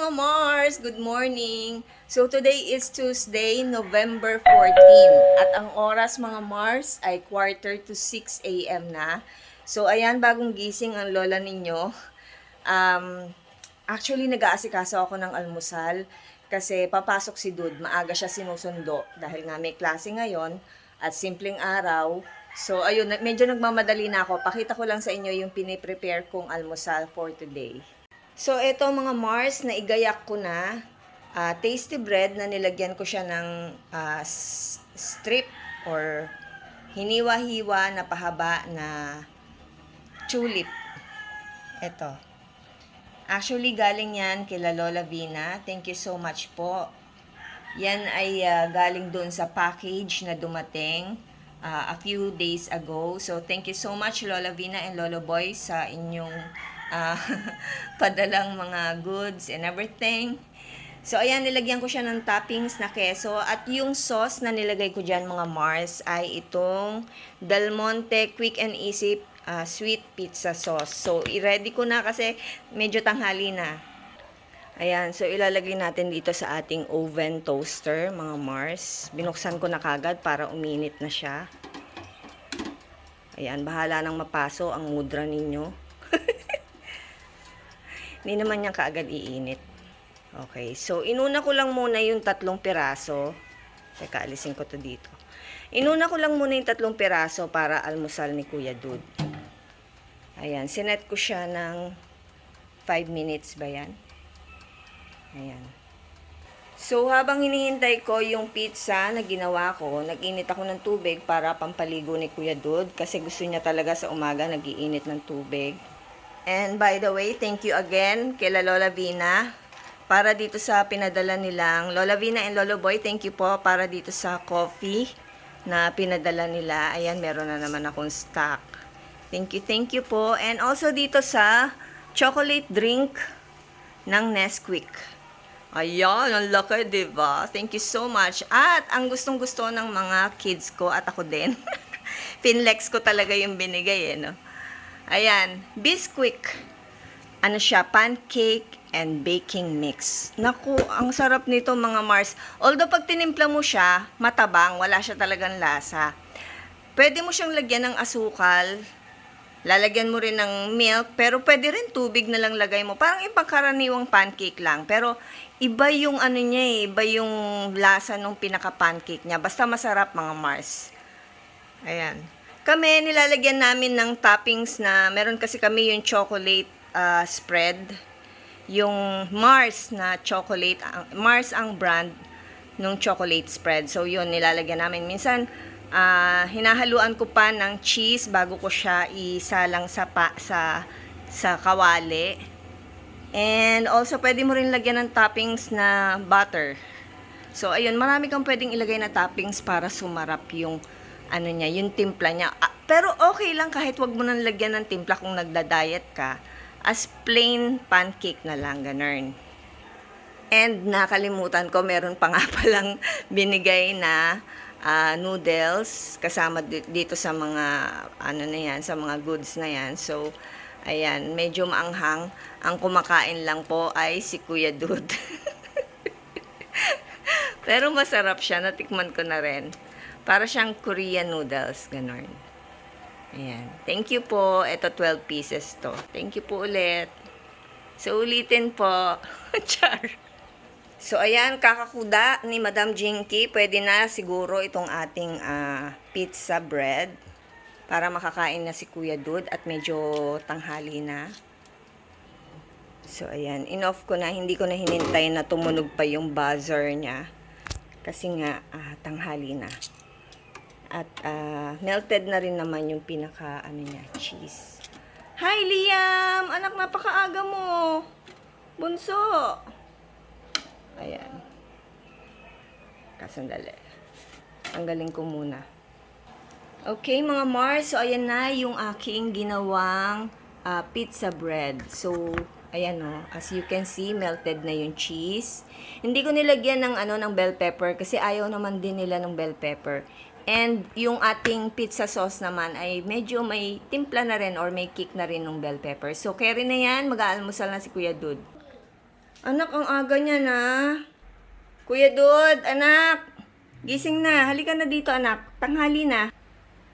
mga Mars! Good morning! So today is Tuesday, November 14 at ang oras mga Mars ay 5:45 a.m. na. So ayan, bagong gising ang lola ninyo. Actually, nag-aasikaso ako ng almusal kasi papasok si Dude. Maaga siya sinusundo dahil nga may klase ngayon at simpleng araw. So ayun, medyo nagmamadali na ako. Pakita ko lang sa inyo yung piniprepare kong almusal for today. So, ito mga Mars, na igayak ko na. Tasty bread na nilagyan ko siya ng strip or hiniwa-hiwa na pahaba na tulip. Ito. Actually, galing yan kila Lola Vina. Thank you so much po. Yan ay galing dun sa package na dumating a few days ago. So, thank you so much Lola Vina and Lolo Boy sa inyong uh, padalang mga goods and everything. So, ayan, nilagyan ko siya ng toppings na keso. At yung sauce na nilagay ko dyan, mga Mars, ay itong Del Monte Quick and Easy Sweet Pizza Sauce. So, i-ready ko na kasi medyo tanghali na. Ayan, so ilalagay natin dito sa ating oven toaster, mga Mars. Binuksan ko na kagad para uminit na siya. Ayan, bahala nang mapaso ang mudra ninyo. Hindi naman niya kaagad iinit. Okay, so inuna ko lang muna yung 3 piraso. Teka, alisin ko to dito. Inuna ko lang muna yung 3 piraso para almusal ni Kuya Dude. Ayan, sinet ko siya ng 5 minutes ba yan? Ayan. So, habang hinihintay ko yung pizza na ginawa ko, nag-init ako ng tubig para pampaligo ni Kuya Dude kasi gusto niya talaga sa umaga nag-iinit ng tubig. And by the way, thank you again kay Lola Vina para dito sa pinadala nilang Lola Vina and Lolo Boy. Thank you po para dito sa coffee na pinadala nila. Ayan, meron na naman akong stock. Thank you po. And also dito sa chocolate drink ng Nesquik. Ayan, ang laki, diba? Thank you so much. At ang gustong-gusto ng mga kids ko at ako din. Pinlex ko talaga yung binigay, no? Ayan, Bisquick. Ano siya? Pancake and baking mix. Naku, ang sarap nito mga Mars. Although pag tinimpla mo siya, matabang, wala siya talagang lasa. Pwede mo siyang lagyan ng asukal. Lalagyan mo rin ng milk, pero pwede rin tubig na lang lagay mo. Parang ipangkaraniwang pancake lang. Pero iba yung ano niya eh, iba yung lasa ng pinaka-pancake niya. Basta masarap mga Mars. Ayan. Kami, nilalagyan namin ng toppings na, meron kasi kami yung chocolate spread. Yung Mars na chocolate, Mars ang brand ng chocolate spread. So yun, nilalagyan namin. Minsan, hinahaluan ko pa ng cheese bago ko siya isalang sa kawali. And also, pwede mo rin lagyan ng toppings na butter. So, ayun, marami kang pwedeng ilagay na toppings para sumarap yung, ano niya, yung timpla niya. Pero okay lang kahit wag mo nang lagyan ng timpla kung nagda-diet ka. As plain pancake na lang, ganun. And nakalimutan ko, meron pa nga palang binigay na noodles kasama dito sa mga ano na yan, sa mga goods na yan. So, ayan, medyo maanghang. Ang kumakain lang po ay si Kuya Dude. Pero masarap siya, natikman ko na rin. Para siyang Korean noodles, ganon. Ayan. Thank you po. Ito 12 pieces to. Thank you po ulit. So, ulitin po. Char. So, ayan, kakakuda ni Madam Jinky. Pwede na siguro itong ating pizza bread para makakain na si Kuya Dude at medyo tanghali na. So, ayan, in-off ko na. Hindi ko na hinintay na tumunog pa yung buzzer niya. Kasi nga, tanghali na. At melted na rin naman yung pinaka, niya, cheese. Hi, Liam! Anak, napakaaga mo! Bunso! Ayan. Kasandali. Tanggalin ko muna. Okay, mga Mars. So, ayan na yung aking ginawang pizza bread. So, ayan o. As you can see, melted na yung cheese. Hindi ko nilagyan ng, ng bell pepper kasi ayaw naman din nila ng bell pepper. And yung ating pizza sauce naman ay medyo may timpla na rin or may kick na rin ng bell pepper. So, carry na yan. Mag-aalmusal na si Kuya Dude. Anak, ang aga niya na. Kuya Dud, anak. Gising na. Halika na dito, anak. Tanghali na.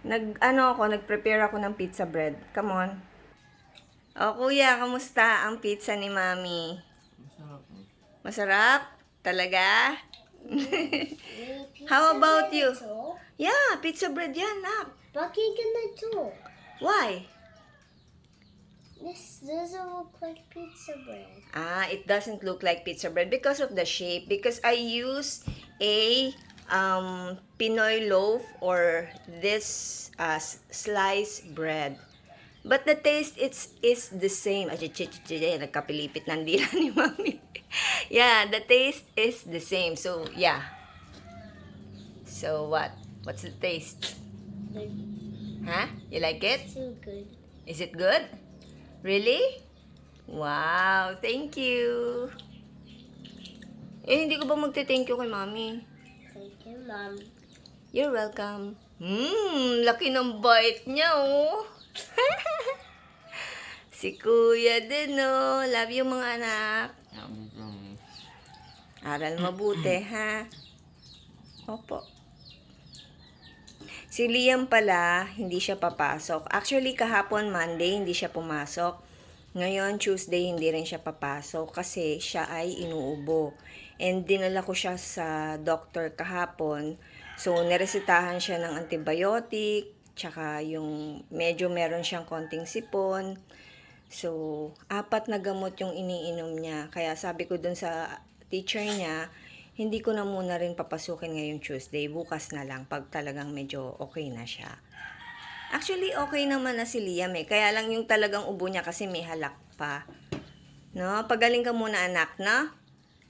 Nag-prepare ako ng pizza bread. Come on. O, kuya, kamusta ang pizza ni Mami? Masarap. Masarap? Talaga? Pizza How about bread you? too? Yeah, pizza bread yan, anak. Bakit gonna do? Why? This doesn't look like pizza bread. It doesn't look like pizza bread because of the shape. Because I use a Pinoy loaf or this sliced bread. But the taste is the same. Nagkapilipit ng dila ni Mami. Yeah, the taste is the same. So, yeah. So, what? What's the taste? They're Huh? You like it? too good. Is it good? Really? Wow, thank you. Hindi ko ba magte-thank you kay Mami? Thank you, Mom. You're welcome. Laki ng bite niya, oh. Si Kuya din, oh. Love you, mga anak. Aral mabuti, ha? Opo. Si Liam pala, hindi siya papasok. Actually, kahapon Monday, hindi siya pumasok. Ngayon, Tuesday, hindi rin siya papasok kasi siya ay inuubo. And dinala ko siya sa doctor kahapon. So, niresetahan siya ng antibiotic, tsaka yung medyo meron siyang konting sipon. So, 4 na gamot yung iniinom niya. Kaya sabi ko dun sa teacher niya, hindi ko na muna rin papasukin ngayong Tuesday. Bukas na lang pag talagang medyo okay na siya. Actually, okay naman na si Liam eh. Kaya lang yung talagang ubo niya kasi may halak pa. No? Pagaling ka muna, anak, no?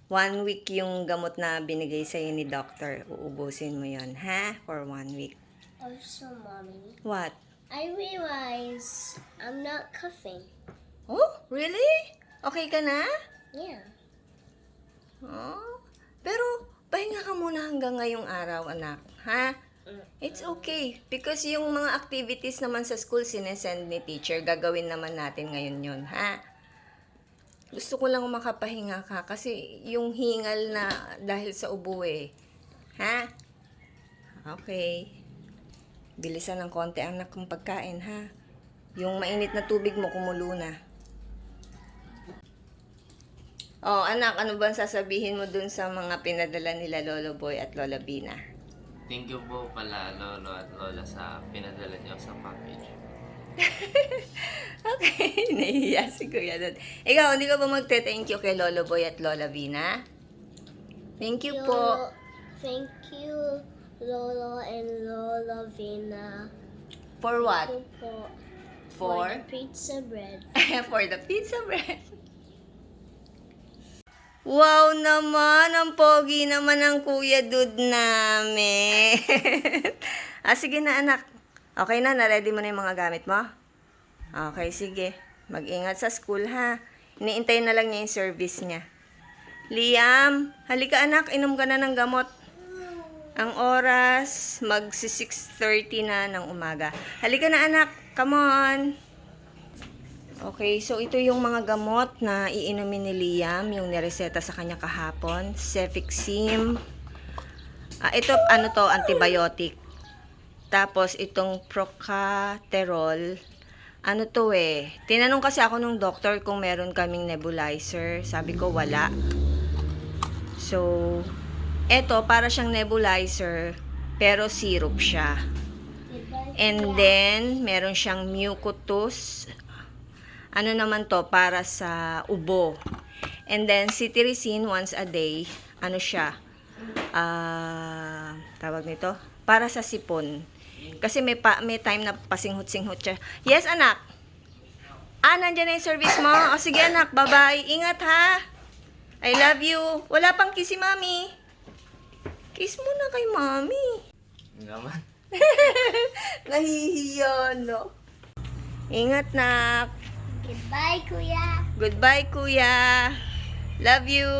1 week yung gamot na binigay sa'yo ni doctor. Uubusin mo yon, ha? For 1 week. Also, Mommy, What? I realize I'm not coughing. Oh, really? Okay ka na? Yeah. Oh, pero pahinga ka muna hanggang ngayong araw, anak. Ha? It's okay. Because yung mga activities naman sa school, sinesend ni teacher, gagawin naman natin ngayon yun, ha? Gusto ko lang makapahinga ka kasi yung hingal na dahil sa ubo eh. Ha? Okay. Bilisan ng konti anak ng pagkain, ha? Yung mainit na tubig mo, kumulo na. Oh, anak, ano ba ang sasabihin mo dun sa mga pinadala nila Lolo Boy at Lola Bina? Thank you po pala, Lolo at Lola, sa pinadala niyo sa package. Okay, nahihiya si Kuya dun. Ikaw, hindi ka ba magte-thank you kay Lolo Boy at Lola Bina? Thank you po. Thank you, Lolo and Lola Vina. For what? Thank you po For? the pizza bread. For the pizza bread. Wow naman, ang pogi naman ng Kuya Dud namin. Sige na anak. Okay na, na-ready mo na yung mga gamit mo? Okay, sige. Mag-ingat sa school ha. Iniintay na lang niya yung service niya. Liam, halika anak, inom ka na ng gamot. Ang oras, magsi-6:30 na ng umaga. Halika na anak, come on. Okay, so ito yung mga gamot na iinumin ni Liam, yung nireseta sa kanya kahapon. Cefixime. Ito, antibiotic. Tapos, itong Procaterol. Ano to eh? Tinanong kasi ako nung doctor kung meron kaming nebulizer. Sabi ko, wala. So, ito, para siyang nebulizer, pero syrup siya. And then, meron siyang Mucotus. Ano naman to, para sa ubo. And then, cetirizine once a day. Ano siya? Tawag nito? Para sa sipon. Kasi may time na pasinghot-singhot siya. Yes, anak? Nandyan na yung service mo? O, sige, anak. Bye-bye. Ingat, ha? I love you. Wala pang kiss si Mami. Kiss mo na kay Mami. Naman. Nahihiya, no? Ingat, nak. Goodbye, Kuya. Goodbye, Kuya. Love you.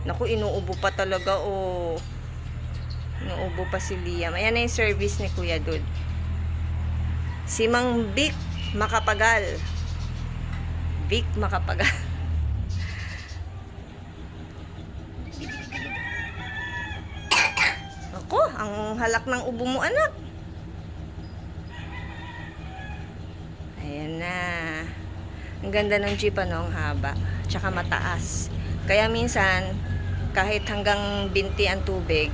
Naku, inuubo pa talaga, oh. Inuubo pa si Liam. Ayan na yung service ni Kuya Dud. Si Mang Vic Makapagal. Vic Makapagal. Ang halak ng ubo mo, anak. Ayan na. Ang ganda ng jeep, ano, ang haba. Tsaka mataas. Kaya minsan, kahit hanggang binti ang tubig,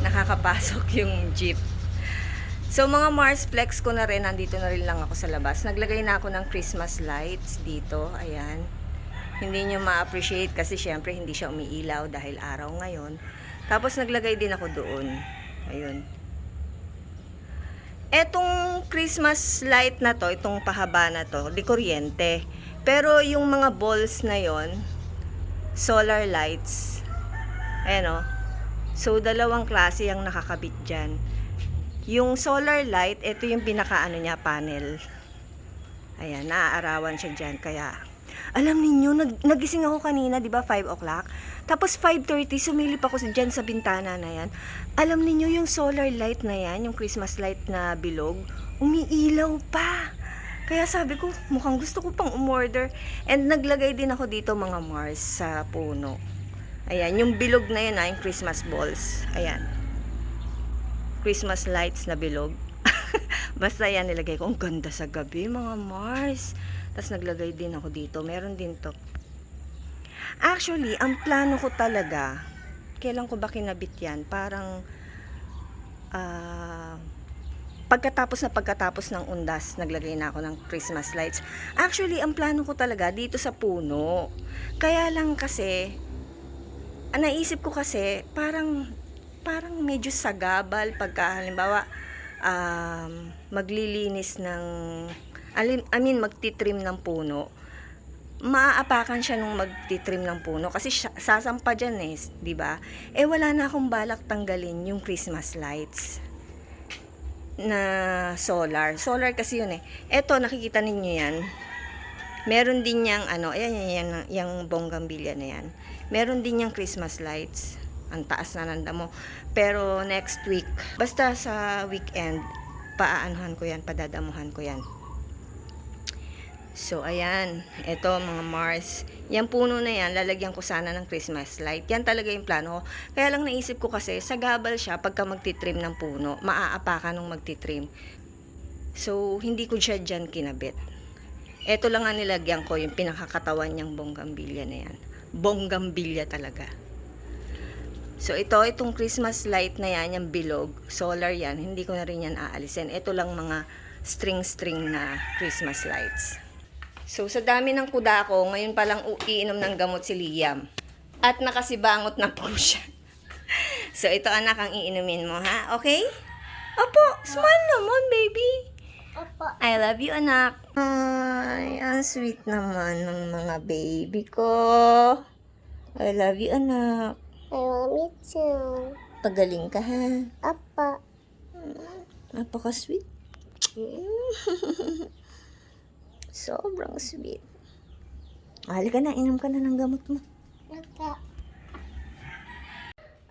nakakapasok yung jeep. So mga Mars, flex ko na rin. Nandito na rin lang ako sa labas. Naglagay na ako ng Christmas lights dito. Ayan. Hindi nyo ma-appreciate kasi syempre hindi siya umiilaw dahil araw ngayon. Tapos naglagay din ako doon. Ayun. Etong Christmas light na to, itong pahaba na to, di kuryente. Pero yung mga balls na yon, solar lights. Ayan o. So, dalawang klase yung nakakabit dyan. Yung solar light, ito yung pinakaano niya, panel. Ayan, naaarawan siya dyan. Kaya, alam ninyo, nagising ako kanina, di ba, 5 o'clock? Tapos 5:30, sumilip ako dyan sa bintana na yan. Alam ninyo, yung solar light na yan, yung Christmas light na bilog, umiilaw pa. Kaya sabi ko, mukhang gusto ko pang umorder. And naglagay din ako dito mga Mars sa puno. Ayan, yung bilog na yun, yung Christmas balls. Ayan. Christmas lights na bilog. Basta yan, nilagay ko. Ang ganda sa gabi, mga Mars. Tapos naglagay din ako dito. Meron din to. Actually, ang plano ko talaga, kailan ko ba kinabit yan? Parang, pagkatapos ng undas, naglagay na ako ng Christmas lights. Actually, ang plano ko talaga dito sa puno. Kaya lang kasi, naisip ko kasi, parang medyo sagabal pagka halimbawa, maglilinis ng, magtitrim ng puno. Maaapakan siya nung magtitrim ng puno kasi sasampa dyan eh, di ba? Eh wala na akong balak tanggalin yung Christmas lights na solar. Solar kasi yun eh. Eto, nakikita ninyo yan. Meron din yang ano, ayan, yung bonggambilya na yan. Meron din yang Christmas lights. Ang taas na nanda mo. Pero next week, basta sa weekend, paaanuhan ko yan, padadamuhan ko yan. So, ayan. Ito, mga Mars. Yung puno na yan, lalagyan ko sana ng Christmas light. Yan talaga yung plano ko. Kaya lang naisip ko kasi, sagabal siya pagka magtitrim ng puno. Maaapakan nung magtitrim. So, hindi ko siya dyan kinabit. Ito lang ang nilagyan ko, yung pinakakatawan niyang bonggambilya na yan. Bonggambilya talaga. So, itong Christmas light na yan, yung bilog, solar yan, hindi ko na rin yan aalisin. Ito lang mga string-string na Christmas lights. So, sa dami ng kuda ko, ngayon palang iinom ng gamot si Liam. At nakasibangot na po siya. So, ito anak ang iinumin mo, ha? Okay? Opo, smile naman, baby. Opo. I love you, anak. Ay, ang sweet naman ng mga baby ko. I love you, anak. I love you too. Pagaling ka, ha? Opo. Napaka-sweet. Sobrang sweet. Halika na, inom ka na ng gamot mo. Opo.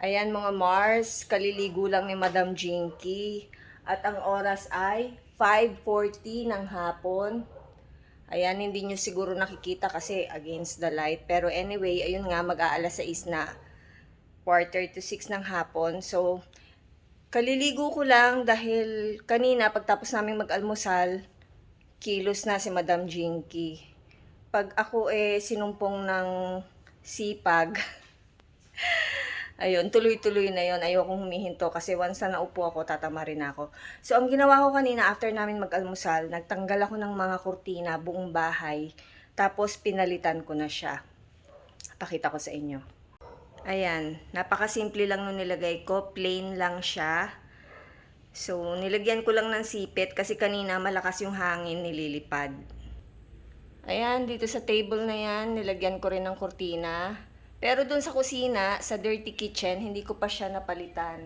Ayan mga Mars, kaliligo lang ni Madam Jinky. At ang oras ay 5:40 ng hapon. Ayan, hindi nyo siguro nakikita kasi against the light. Pero anyway, ayun nga, mag-aalas 6 na. 5:45 ng hapon. So, kaliligo ko lang dahil kanina pagtapos namin mag-almusal, kilos na si Madam Jinky. Pag ako sinumpong ng sipag, ayun, tuloy-tuloy na yon. Ayokong humihinto kasi once na naupo ako, tatama rin ako. So, ang ginawa ko kanina after namin mag-almusal, nagtanggal ako ng mga kurtina, buong bahay. Tapos, pinalitan ko na siya. Pakita ko sa inyo. Ayan, napakasimple lang nung nilagay ko. Plain lang siya. So, nilagyan ko lang ng sipit kasi kanina malakas yung hangin, nililipad. Ayan, dito sa table na yan, nilagyan ko rin ng kurtina. Pero dun sa kusina, sa dirty kitchen, hindi ko pa siya napalitan.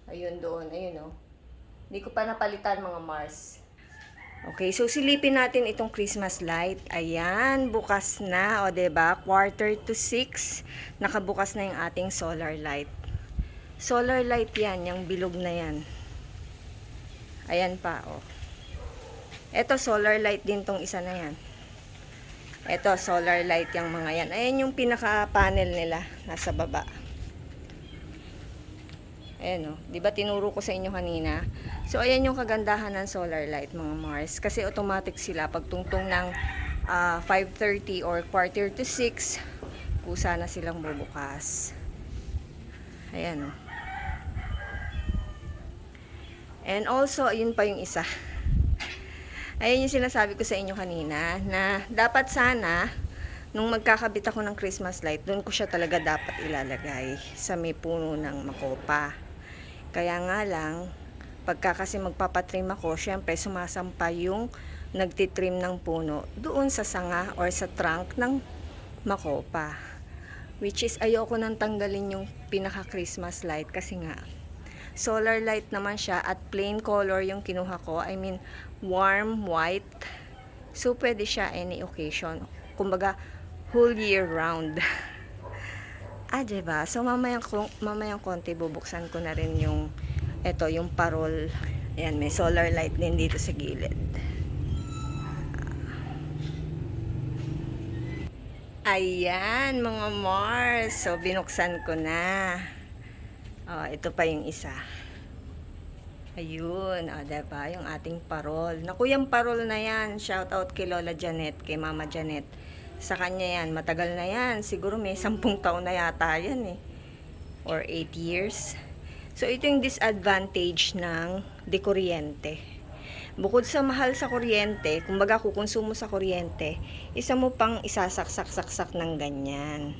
Ayun doon, ayun oh. Hindi ko pa napalitan mga Mars. Okay, so silipin natin itong Christmas light. Ayan, bukas na. O, diba? 5:45. Nakabukas na yung ating solar light. Solar light yan, yung bilog na yan. Ayan pa, oh. Ito, solar light din tong isa na yan. Ito, solar light yung mga yan. Ayan yung pinaka-panel nila, nasa baba. Ayan o. Di ba tinuro ko sa inyo kanina? So, ayan yung kagandahan ng solar light, mga Mars. Kasi automatic sila. Pag tungtong ng 5:30 or 5:45, kusa na silang bubukas. Ayan o. And also, ayun pa yung isa. Ayan yung sinasabi ko sa inyo kanina na dapat sana nung magkakabit ako ng Christmas light, doon ko siya talaga dapat ilalagay sa may puno ng makopa. Kaya nga lang, pagka kasi magpapatrim ako, syempre sumasampa yung nagtitrim ng puno doon sa sanga or sa trunk ng makopa. Which is ayoko nang tanggalin yung pinaka Christmas light kasi nga solar light naman siya at plain color yung kinuha ko. I mean, warm white. So, pwede siya any occasion. Kumbaga, whole year round. Diba? So, mamayang konti, bubuksan ko na rin yung, yung parol. Ayan, may solar light din dito sa gilid. Ayan, mga Mars. So, binuksan ko na. Ito pa yung isa. Ayun, diba? Yung ating parol. Naku, yung parol na yan. Shout out kay Lola Janet, kay Mama Janet. Sa kanya yan, matagal na yan. Siguro may 10 taon na yata yan eh. Or 8 years. So, ito yung disadvantage ng dekuryente. Bukod sa mahal sa kuryente, kumbaga kukonsumo sa kuryente, isa mo pang isasaksak-saksak ng ganyan.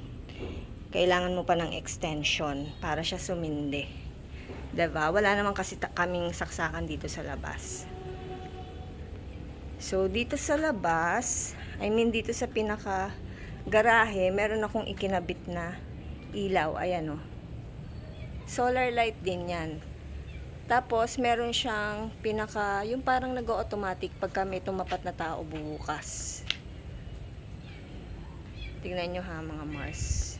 Kailangan mo pa ng extension para siya sumindi. Diba? Wala naman kasi kaming saksakan dito sa labas. So, dito sa labas, dito sa pinaka garahe, meron akong ikinabit na ilaw. Ayan o. Solar light din yan. Tapos, meron siyang yung parang nag-automatic pagka may tumapat na tao bubukas. Tingnan nyo ha, mga Mars.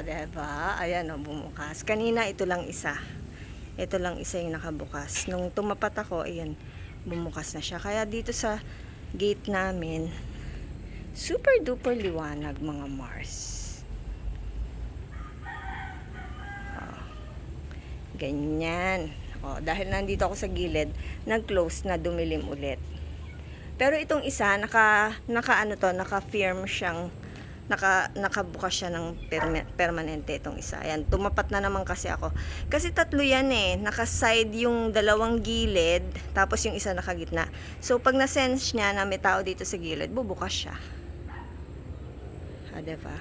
Diba? Ayan o, bumukas. Kanina, ito lang isa. Ito lang isa yung nakabukas. Nung tumapat ako, ayan, bumukas na siya. Kaya dito sa gate namin, super duper liwanag, mga Mars. Ganyan. Dahil nandito ako sa gilid, nag-close na, dumilim ulit. Pero itong isa, naka-firm siyang, nakabukas siya ng permanente itong isa. Ayan, tumapat na naman kasi ako. Kasi tatlo yan eh. Naka-side yung dalawang gilid, tapos yung isa nakagitna. So, pag na-sense niya na may tao dito sa gilid, bubukas siya. Diba?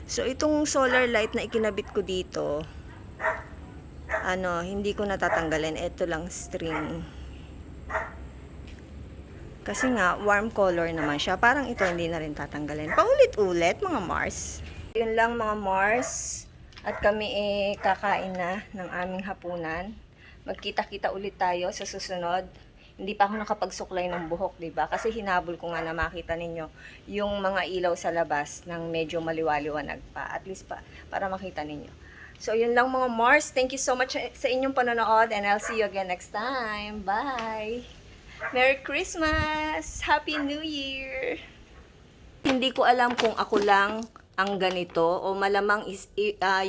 So, itong solar light na ikinabit ko dito, hindi ko natatanggalin. Ito lang string. Kasi nga, warm color naman siya. Parang ito hindi na rin tatanggalin. Paulit-ulit, mga Mars. Yun lang, mga Mars. At kami kakain na ng aming hapunan. Magkita-kita ulit tayo sa susunod. Hindi pa ako nakapagsuklay ng buhok, diba? Kasi hinabol ko nga na makita ninyo yung mga ilaw sa labas ng medyo maliwaliwanag pa. At least para makita ninyo. So, yun lang, mga Mars. Thank you so much sa inyong panonood. And I'll see you again next time. Bye! Merry Christmas! Happy New Year! Hindi ko alam kung ako lang ang ganito o malamang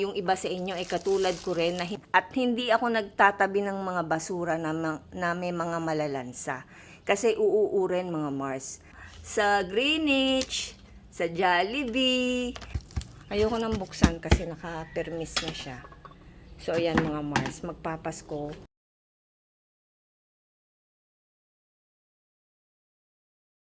yung iba sa inyo ay katulad ko rin at hindi ako nagtatabi ng mga basura na may mga malalansa. Kasi uuuren, mga Mars. Sa Greenwich, sa Jollibee, ayoko nang buksan kasi naka-permis na siya. So, ayan, mga Mars, magpapasko.